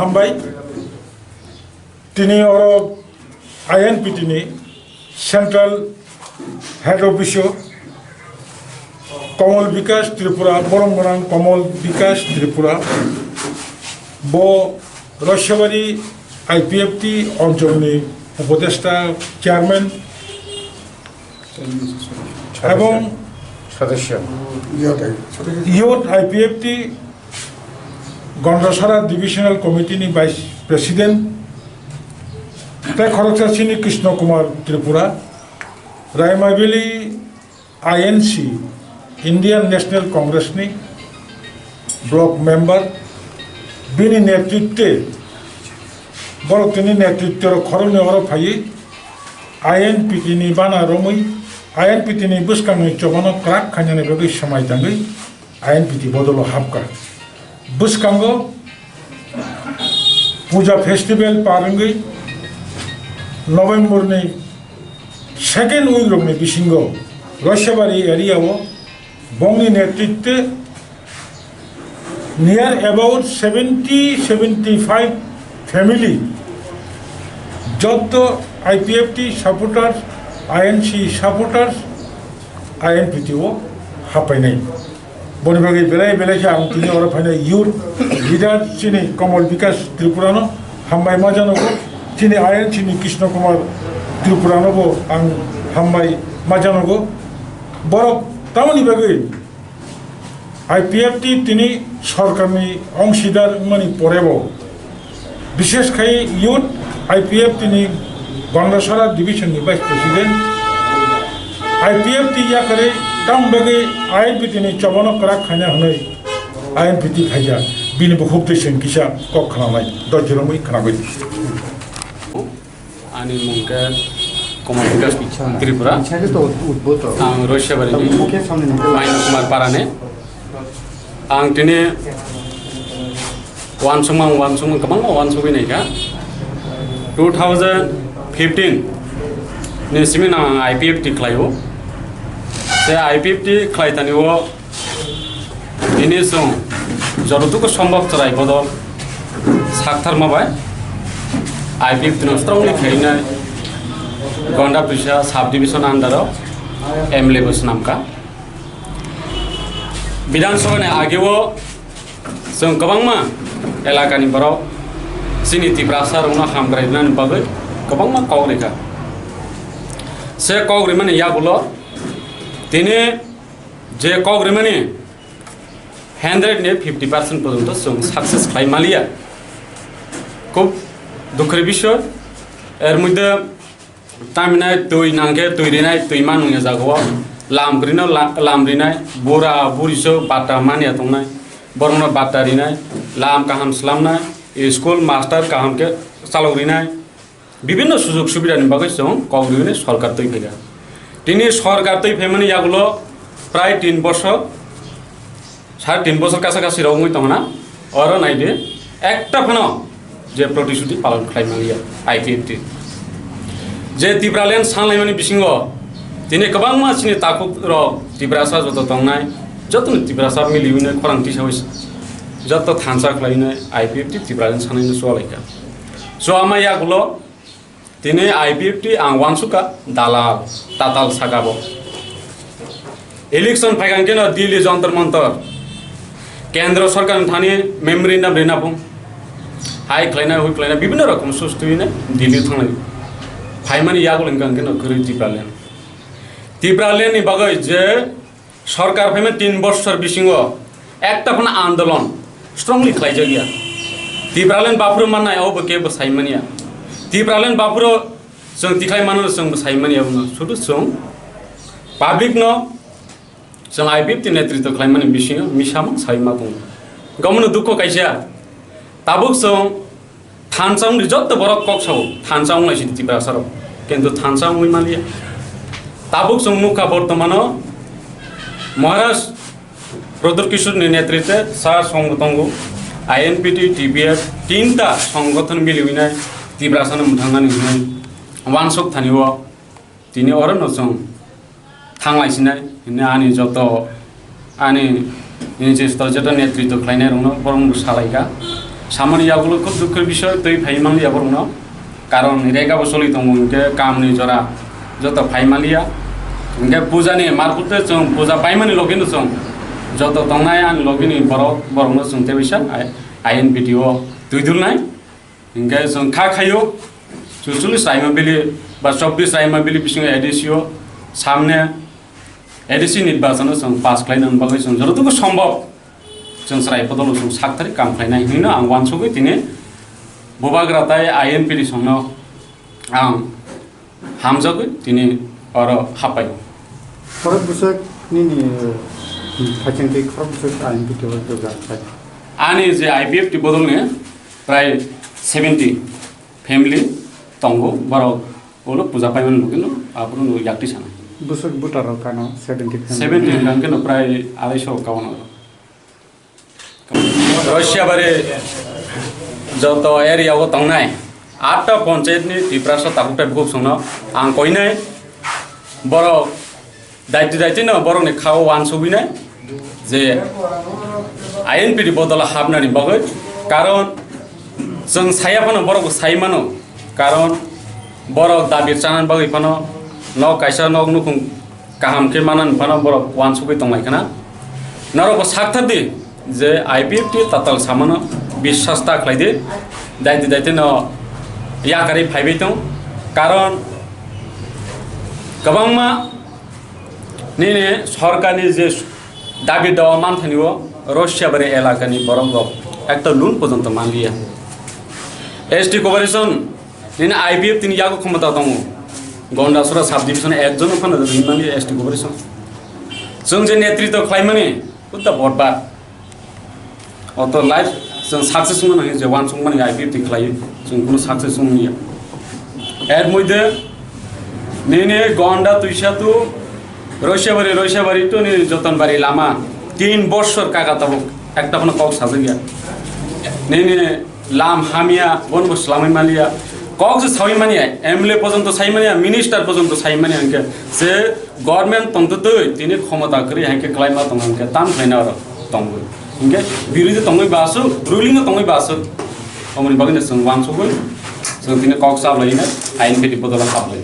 হামবাই তিনি INPT ni Central Head Office Kamal Vikas Tripura Boromborang Kamal Vikas Tripura Bo Roshabari Ipft অঞ্চলনি উপদেষ্টা chairman এবং সদস্য youth Ipft Gandacherra divisional committee ni vice president তাই খরচা চিনি কৃষ্ণ কুমার ত্রিপুরা রায়মাবেলি INC Indian National Congress ni block member বিনি নেতৃত্বে বড় তিনি নেতৃত্বের খরনে ফাই INPT ni Bana রমই INPT ni বুসকাঙ্গই চবানো ক্রাক খাঞ্জানে বেগি সময় দাঙ্গই INPT বদল হাবকা বুসকাঙ্গ পূজা ফেস্টিভ্যাল পারঙ্গই নভেম্বর ni সেকেন্ড উইক রমনি বিসিঙ্গ রসবাড়ি এরিয়াও বংনি নেতৃত্বে নিয়ার অ্যাবাউট 70-75 ফ্যামিলি যত Ipft supporters INC supporters INPT ও হাপাইনাই বনিবাগি বেলাই বেলাইছে আং তিনি ওরা ফাইনাই ইউথ লিডার চিনি কমল বিকাশ ত্রিপুরানো হামবাই মাজানগো চিনি INC ni কৃষ্ণ কুমার ত্রিপুরানবো আং হামবাই মাজানগো বড় তামনি বাগি Ipft তিনি সরকারনি অংশীদার মানে পরেব বিশেষ খাই youth Ipft ni Gandacherra division ni vice president Ipft ইয়া করে তাম বাগি INPT ni চবানো করা খানা হनै INPT খাইয়া বিনি বহুত দেশন কিসা cock খানালাই দজরমই খানাগৈ ani mungke Kamal Vikas Tripura ang Roshabari Main Kumar Parane ang tini wansumang kamang wansubi nih ka 2015 ni simin ang Ipft klayo se Ipft klay tani wo ini song যতটুকু সম্ভব চলাই বদল সাকথার মাবাই Ipft no strongly khainai Gonda Prisha sub division under MLA namka Bidan Sabha ni ageo जों गोबांमा एलाकानि बराव सिनि तिब्रासा रंना हामग्रायनानै बागै गोबांमा कग्रिखा से कग्रिमानि यागुलो दिनै जे कग्रिमानि 100 नि 50% पर्यन्त जों साक्सेस खालामलिया খুব দুঃখের বিষয় এর মধ্যে তামিনায় তৈ নাঙ্গে তৈরিনায় তৈমা নুয়ে জাগোয়া লামরিনায় বুড়া বুড়িসো বাটা মানিয়া দंनाय বরমনা বাটারিনায় লাম কাহাম স্লামনায় স্কুল মাস্টার কাহামকে চালরিনায় বিভিন্ন সুযোগ সুবিধাनि বাগै जों কগ্রিনে সরকার তৈ ফেগা তিনি সরকার তৈ ফেমানি ইয়াগুলো প্রায় 3 বছর 3.5 বছর কাছাকাছি রঙই তংনা অর নাইদে একটা ফেনো যে প্রতিশ্রুতি পালন খাইমালিয়া Ipft যে তিব্রালেন সাংলাইমানি বিসিঙ্গ তিনি गोबां मानसिनि ताकु र तिब्रासा जत दंनाय जतन तिब्रासा मिलिउने खरांथि सावै जत थानसा खलाइनाय Ipft तिब्रालेन सानायनि सलायका सो आमाया गुलो तिनि Ipft आं वानसुका दालाल ताताल सागाबो इलेक्शन फाइगांकेन दिल्ली जंतर मंतर केंद्र सरकार थानी मेमोरेंडाम रेनाबुं हाई खलाइना हुइ खलाइना विभिन्न रकम सुस्तुइने दिल्ली थांनाय फाइमानि यागुलन गांकेन गरि तिब्रालेन नि बागै जे सरकार फाइमा 3 বছর बिसिंग एकटा फन आंदोलन स्ट्रंगली खलाइजागिया तिब्रालेन बापुरो माननाय औबो केबो साइमानिया तिब्रालेन बापुरो जों तिखाय मानो जों साइमानिया सुदु जों पब्लिक न जों Ipft नेतृत्व खलाइमानि बिसिंग मिसाम साइमा दं गमनो दुख काइसा ताबुक जों थानसां जत बरक कक्साव थानसां लाइसि तिब्रासार किन्तु थानसां मुइमालिया ताबुक जों मुखा बर्तमान महाराज प्रदर किशोर नेतृत्व सा संगतंगु INPT TPF তিনটা সংগঠন মিলিউইনাय তিব্রাসাनो मुथांनानै हुनाय वानसक थानिव तिनि अरन जों थांलायसिनाय हिने आनि जत आनि निजेस्थ जत नेतृत्व खालायनाय रंनो बरं सालायगा सामानि यागुलो खुब दुखर विषय तै फाइमालिया बरंनो कारण रेगा बसलि दङ इनके कामनि जरा जत फाइमालिया इनके पूजानि मारफुते जों पूजा पाइमानि लगिन जों जत दंनाय आनि लगिनि बरंनो जों तेबिसा INPT ओ दुइदुलनाय इनके जों खायो 44 रायमाबिलि बा 24 रायमाबिलि बिसिङ एडिसियो सामने एडिसि निर्वाचन जों पास खालायनानै बागै जों जरतुको सम्भव जों सराय बदल जों साखथारि काम खालायनाय हिनो आं वानसुगै दिनै बबाग्राताय INPT संनो आं हामजागै दिनै अर हापाय खरब बुसक निनि फाइथिंखै खरब बुसक INPT ओ जोगा आनि जे Ipft बदलने प्राय 70 फेमिली तंगो बरक ओलो पूजा पाइमान लगिनो आपुनो याक्ति साना बुसक बुटारो कानो 70 गानकेनो प्राय 251 रशिया बारे जत एरियाव तंनाय 8टा पञ्चायतनि तिप्रासा ताकुटा बुक संनो आं कइनाय बरक दायित्व बरकनि खाव वानसुबिनाय जे INPT बदल हाबनानै बागै कारण जों सायाफानो बरक साइमानो कारण बरक दाबि चानान बागै फानो न कायसा न नुखुं गाहाम के मानान फानो बरक वानसुबै तंनायखाना नरक साखथादि जे Ipft ताताल सामानो विश्वास ताख्लायदि दायित्व न याकारि फाइबै दं कारण गोबांमा निने सरकारनि जे दाबि दावा मानथानिव रशिया बारे एलाकानि बरक একটা লুন পর্যন্ত মানলিয়া एसटी कोअपरेशन निने Ipft तिनि याको क्षमता दङ गन्डासुरा साब डिभिजन एकजन फानो दिमानि एसटी कोअपरेशन जों जे नेतृत्व खालायमानि उता भटबाद अत लाइफ जों सक्सेस मोन जे वान सं मानि Ipft खालायो जों कुनु सक्सेस मोनिया एर मध्य निने गन्डा तुइसा तो रशिया बारी तो नि जतनबारी लामा 3 বছর কাকা তব একটা কোনো কক সাজে গিয়া নেনে লাম হামিয়া বন বসলামই মালিয়া কক যে সাই মানিয়া এমএলএ পর্যন্ত সাই মানিয়া মিনিস্টার পর্যন্ত সাই মানিয়া আনকে যে গভর্নমেন্ট তন্ত দই তিনি ক্ষমতা করে হাইকে ক্লাইমা তংকে তাম ফাইনা আর তংগো ইনকে বিরোধী তংগই বাসু রুলিং তংগই বাসু অমনি বাগিনে जों वानसुगै जों तिनि কক साबलायना INPT बदल हाबलाय